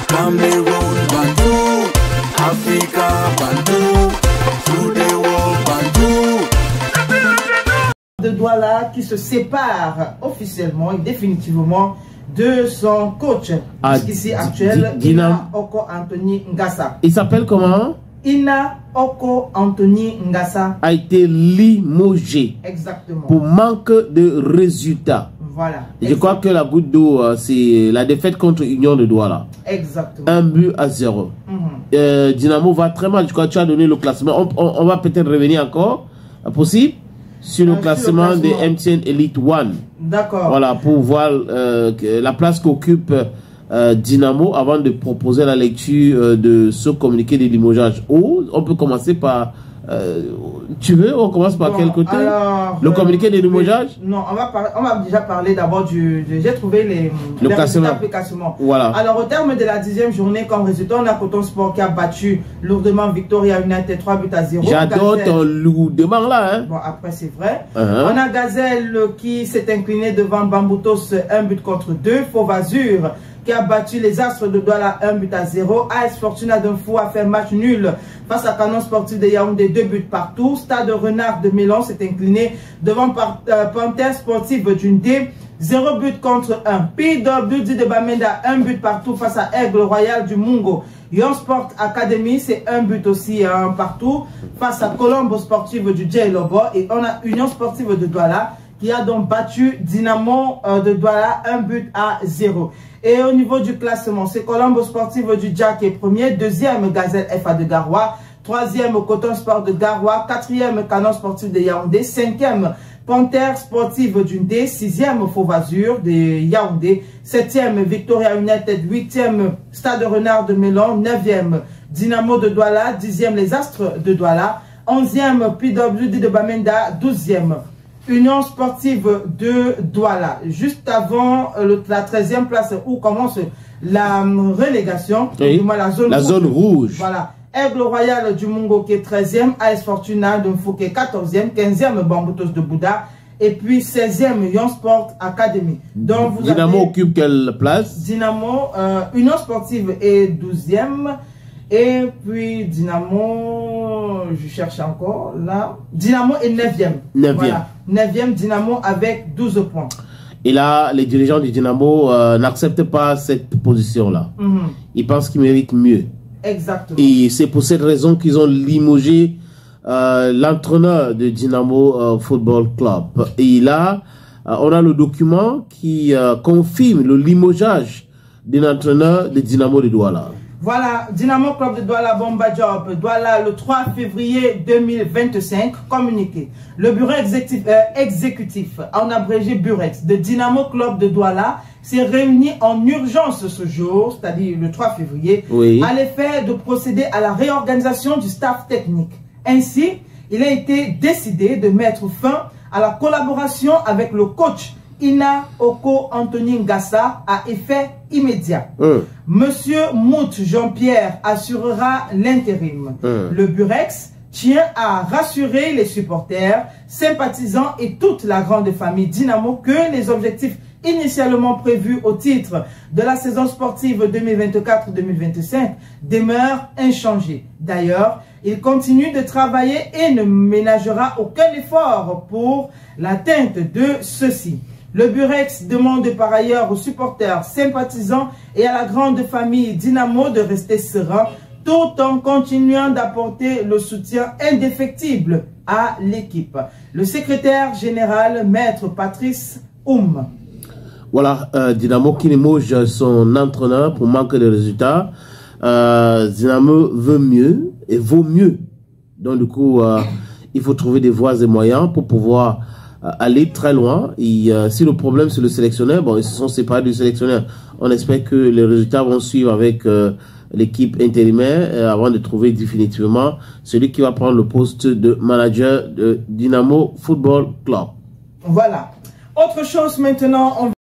Cameroun, Bandou, Africa, Bandou, through the world, Bandou. De Douala qui se sépare officiellement et définitivement de son coach jusqu'ici actuel, Ina Oko Anthony Ngassa. Il s'appelle comment? Ina Oko Anthony Ngassa a été limogé. Exactement. Pour manque de résultats. Voilà. Et je crois que la goutte d'eau, c'est la défaite contre Union de Douala. Exactement. 1-0. Dynamo va très mal. Je crois que tu as donné le classement. On va peut-être revenir encore, possible, sur le classement des MTN Elite One. D'accord. Voilà, pour voir la place qu'occupe Dynamo avant de proposer la lecture de ce communiqué de limogeage. Ou on peut commencer par... tu veux, on commence par quel côté? Alors, le communiqué de limogeage? Non, on va déjà parler d'abord du... J'ai trouvé les classement. Voilà. Alors, au terme de la 10e journée, comme résultat, on a Coton Sport qui a battu lourdement Victoria United 3-0. J'adore ton lourdement là. Hein? Bon, après, c'est vrai. On a Gazelle qui s'est incliné devant Bamboutos 1-2. Fauve-Azur qui a battu les Astres de Douala 1-0. AS Fortuna d'Info a fait match nul face à Canon Sportif de Yaoundé, 2 buts partout. Stade Renard de Mélan s'est incliné devant Panthère Sportive d'Undé, 0 but contre 1. PWD de Bamenda, 1 but partout face à Aigle Royal du Mungo. Young Sport Academy, c'est 1 but aussi partout face à Colombo Sportive du Djailobo. Et on a Union Sportive de Douala qui a donc battu Dynamo de Douala 1-0. Et au niveau du classement, c'est Colombo Sportive du Dja qui est premier, deuxième Gazelle FA de Garoua, troisième Coton Sport de Garoua, quatrième Canon Sportif de Yaoundé, cinquième Panthère Sportive d'Undé, sixième Fauve-Azur de Yaoundé, septième Victoria United, huitième Stade Renard de Mélan, neuvième Dynamo de Douala, dixième les Astres de Douala, onzième PWD de Bamenda, douzième Union Sportive de Douala. Juste avant la 13e place où commence la relégation, oui, la zone rouge. Voilà. Aigle Royal du Mungo qui est 13e, AS Fortuna de Mfou qui est 14e, 15e Bamboutos de Bouddha et puis 16e Young Sport Academy. Donc vous Dynamo avez occupe quelle place? Dynamo, Union Sportive est 12e. Et puis Dynamo, je cherche encore là. Dynamo est 9e. 9e. Voilà. 9e Dynamo avec 12 points. Et là, les dirigeants du Dynamo n'acceptent pas cette position-là. Ils pensent qu'ils méritent mieux. Exactement. Et c'est pour cette raison qu'ils ont limogé l'entraîneur de Dynamo Football Club. Et là, on a le document qui confirme le limogeage de l'entraîneur de Dynamo de Douala. Voilà, Dynamo Club de Douala, Bomba Job, Douala le 3 février 2025, communiqué. Le bureau exécutif, en abrégé Burex, de Dynamo Club de Douala, s'est réuni en urgence ce jour, c'est-à-dire le 3 février, à l'effet de procéder à la réorganisation du staff technique. Ainsi, il a été décidé de mettre fin à la collaboration avec le coach Ina Oko Anthony Ngassa à effet immédiat. Monsieur Mout Jean-Pierre assurera l'intérim. Le Burex tient à rassurer les supporters, sympathisants et toute la grande famille Dynamo que les objectifs initialement prévus au titre de la saison sportive 2024-2025 demeurent inchangés. D'ailleurs, il continue de travailler et ne ménagera aucun effort pour l'atteinte de ceux-ci. Le Burex demande par ailleurs aux supporters, sympathisants et à la grande famille Dynamo de rester sereins tout en continuant d'apporter le soutien indéfectible à l'équipe. Le secrétaire général, Maître Patrice Oum. Voilà, Dynamo qui limoge son entraîneur pour manque de résultats. Dynamo veut mieux et vaut mieux. Donc du coup, il faut trouver des voies et moyens pour pouvoir aller très loin. Et si le problème c'est le sélectionneur, bon, ils se sont séparés du sélectionneur. On espère que les résultats vont suivre avec l'équipe intérimaire avant de trouver définitivement celui qui va prendre le poste de manager de Dynamo Football Club. Voilà. Autre chose maintenant, on